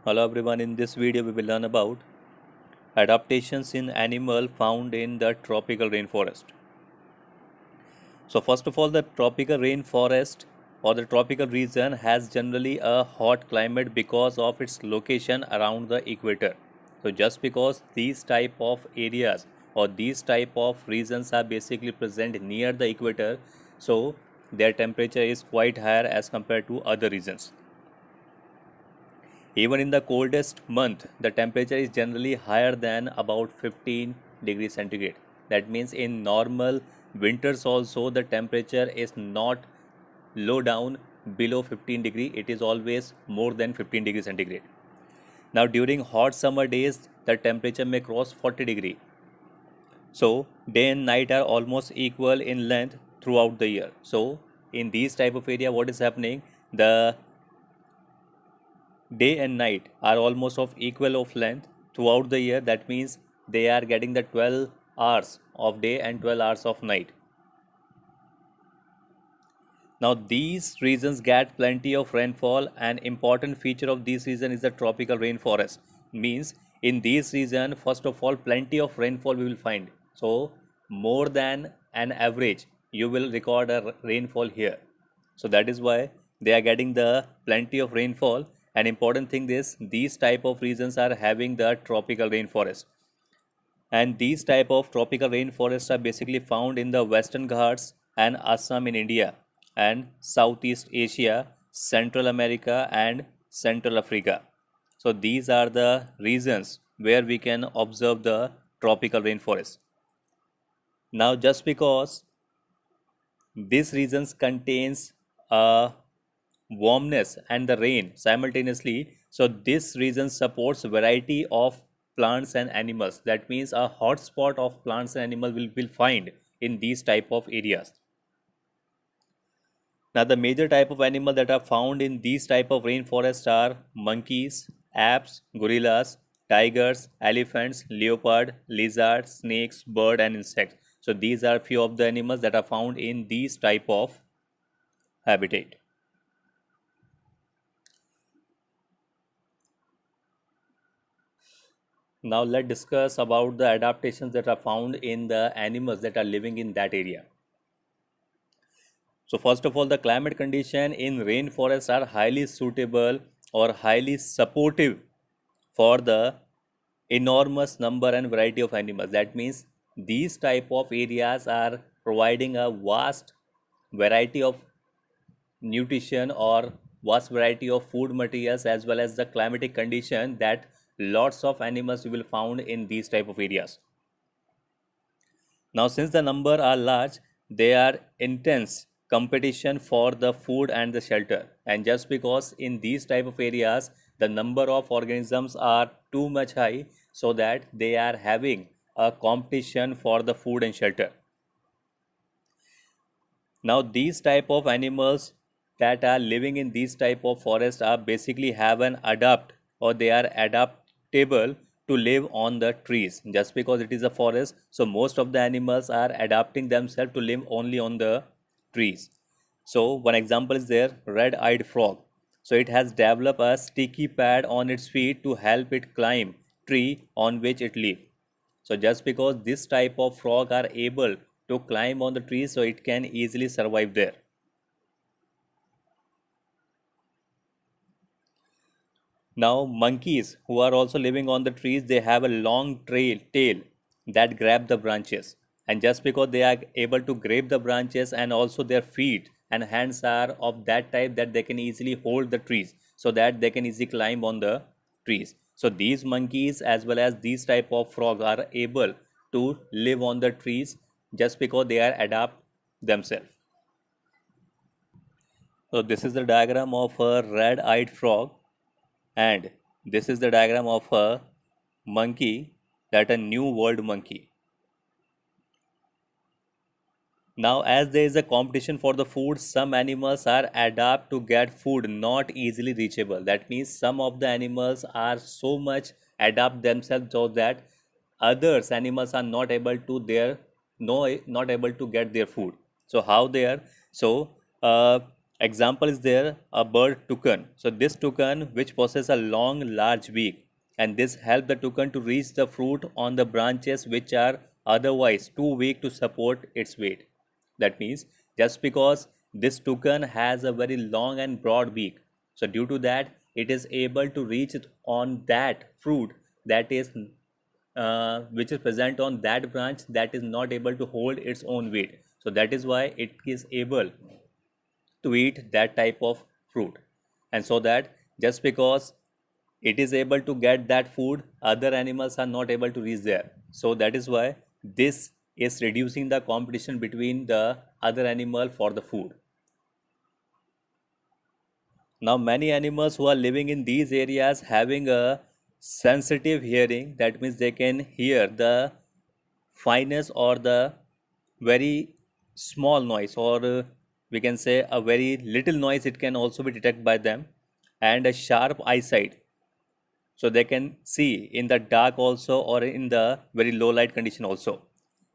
Hello everyone, in this video we will learn about adaptations in animal found in the tropical rainforest. So first of all, the tropical rainforest or the tropical region has generally a hot climate because of its location around the equator. So just because these type of areas or these type of regions are basically present near the equator, so their temperature is quite higher as compared to other regions. Even in the coldest month, the temperature is generally higher than about 15 degrees centigrade. That means in normal winters also the temperature is not low down below 15 degree. It is always more than 15 degrees centigrade. Now during hot summer days, the temperature may cross 40 degree. So day and night are almost equal in length throughout the year. So in these type of area, what is happening? The day and night are almost of equal of length throughout the year. That means they are getting the 12 hours of day and 12 hours of night. Now these regions get plenty of rainfall. An important feature of this region is the tropical rainforest. Means in this region, first of all, plenty of rainfall we will find. So more than an average you will record a rainfall here. So that is why they are getting the plenty of rainfall. An important thing is these type of regions are having the tropical rainforest, and these type of tropical rainforests are basically found in the Western Ghats and Assam in India and Southeast Asia, Central America and Central Africa. So these are the regions where we can observe the tropical rainforest. Now just because these regions contains warmness and the rain simultaneously, so this region supports variety of plants and animals. That means a hotspot of plants and animals will find in these type of areas. Now the major type of animal that are found in these type of rainforest are monkeys, apes, gorillas, tigers, elephants, leopard, lizard, snakes, bird and insects. So these are few of the animals that are found in these type of habitat. Now let's discuss about the adaptations that are found in the animals that are living in that area. So first of all, the climate condition in rainforests are highly suitable or highly supportive for the enormous number and variety of animals. That means these type of areas are providing a vast variety of nutrition or vast variety of food materials as well as the climatic condition that lots of animals you will found in these type of areas. Now, since the number are large, they are intense competition for the food and the shelter. And just because in these type of areas, the number of organisms are too much high, so that they are having a competition for the food and shelter. Now, these type of animals that are living in these type of forest are basically have an adapt or they are adaptable to live on the trees. Just because it is a forest, so most of the animals are adapting themselves to live only on the trees. So one example is there, red-eyed frog. So it has developed a sticky pad on its feet to help it climb tree on which it lives. So just because this type of frog are able to climb on the trees, so it can easily survive there. Now monkeys who are also living on the trees, they have a long tail that grab the branches. And just because they are able to grab the branches, and also their feet and hands are of that type that they can easily hold the trees, so that they can easily climb on the trees. So these monkeys as well as these type of frogs are able to live on the trees just because they are adapt themselves. So this is the diagram of a red-eyed frog, and this is the diagram of a monkey, that a new world monkey. Now as there is a competition for the food, some animals are adapt to get food not easily reachable. That means some of the animals are so much adapt themselves so that others animals are not able to their no not able to get their food. So how they are, so Example is there a bird toucan. So this toucan which possesses a long large beak, and this helps the toucan to reach the fruit on the branches which are otherwise too weak to support its weight. That means just because this toucan has a very long and broad beak, so due to that it is able to reach it on that fruit that is which is present on that branch that is not able to hold its own weight. So that is why it is able to eat that type of fruit. And so that just because it is able to get that food, other animals are not able to reach there. So that is why this is reducing the competition between the other animal for the food. Now many animals who are living in these areas having a sensitive hearing, that means they can hear the fineness or the very small noise, or we can say a very little noise, it can also be detected by them, and a sharp eyesight, so they can see in the dark also or in the very low light condition also.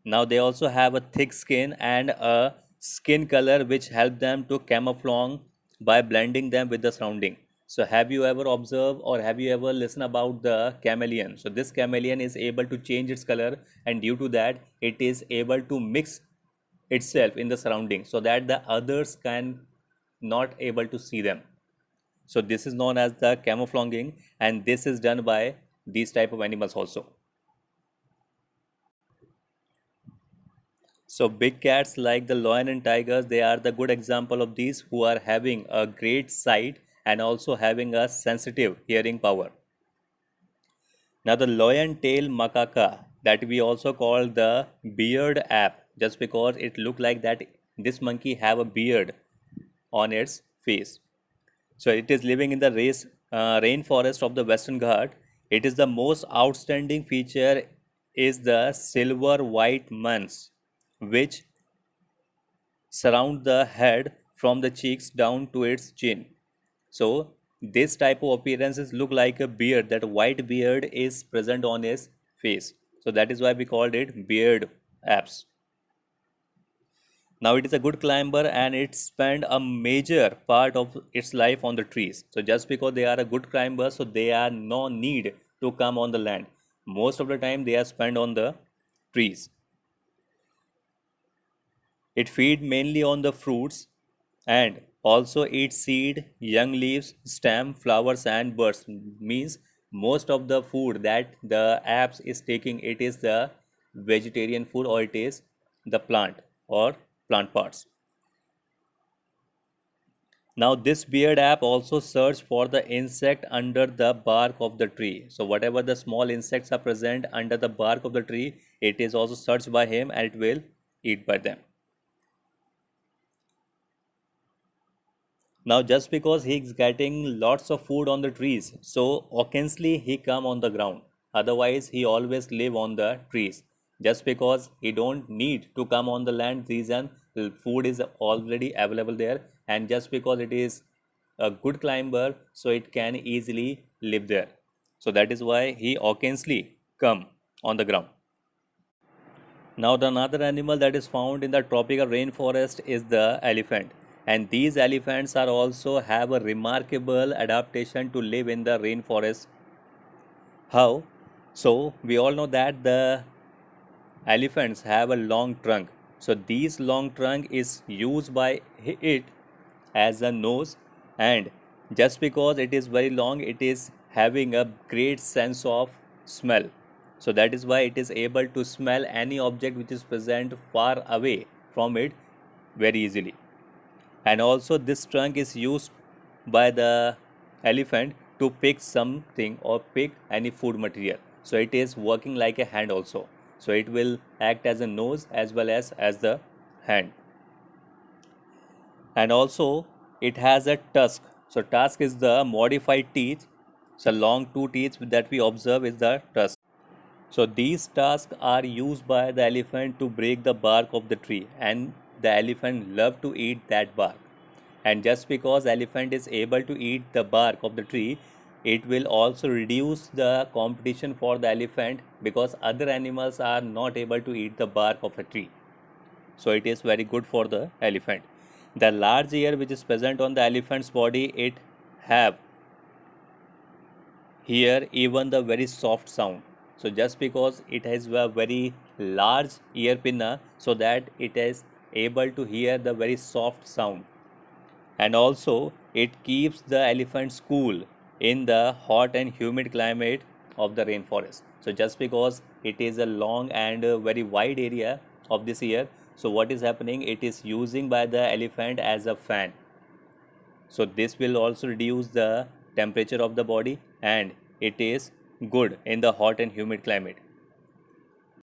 Now they also have a thick skin and a skin color which help them to camouflage by blending them with the surrounding. So have you ever observed or have you ever listened about the chameleon? So this chameleon is able to change its color, and due to that it is able to mix itself in the surrounding so that the others can not able to see them. So this is known as the camouflaging, and this is done by these type of animals also. So big cats like the lion and tigers, they are the good example of these who are having a great sight and also having a sensitive hearing power. Now the lion tail macaca, that we also call the beard ape, just because it look like that this monkey have a beard on its face. So it is living in the rainforest of the Western Ghat. It is the most outstanding feature is the silver white muns, which surround the head from the cheeks down to its chin. So this type of appearances look like a beard. That white beard is present on his face. So that is why we called it beard apes. Now it is a good climber and it spend a major part of its life on the trees. So just because they are a good climber, so they are no need to come on the land. Most of the time they are spent on the trees. It feed mainly on the fruits and also eats seed, young leaves, stem, flowers and buds. Means most of the food that the apes is taking, it is the vegetarian food or it is the plant or plant parts. Now this beard app also search for the insect under the bark of the tree. So whatever the small insects are present under the bark of the tree, it is also searched by him and it will eat by them. Now just because he is getting lots of food on the trees, so occasionally he come on the ground. Otherwise he always live on the trees. Just because he don't need to come on the land, reason food is already available there, and just because it is a good climber, so it can easily live there. So that is why he occasionally come on the ground. Now, the another animal that is found in the tropical rainforest is the elephant. And these elephants are also have a remarkable adaptation to live in the rainforest. How? So, we all know that the elephants have a long trunk. So, this long trunk is used by it as a nose, and just because it is very long, it is having a great sense of smell. So that is why it is able to smell any object which is present far away from it very easily. And also this trunk is used by the elephant to pick something or pick any food material. So it is working like a hand also. So it will act as a nose as well as the hand. And also it has a tusk. So tusk is the modified teeth. So long two teeth that we observe is the tusk. So these tusks are used by the elephant to break the bark of the tree, and the elephant love to eat that bark. And just because elephant is able to eat the bark of the tree, it will also reduce the competition for the elephant, because other animals are not able to eat the bark of a tree. So it is very good for the elephant. The large ear which is present on the elephant's body, it have hear even the very soft sound. So just because it has a very large ear pinna, so that it is able to hear the very soft sound. And also it keeps the elephants cool in the hot and humid climate of the rainforest. So just because it is a long and very wide area of this ear, so what is happening, it is using by the elephant as a fan. So this will also reduce the temperature of the body, and it is good in the hot and humid climate.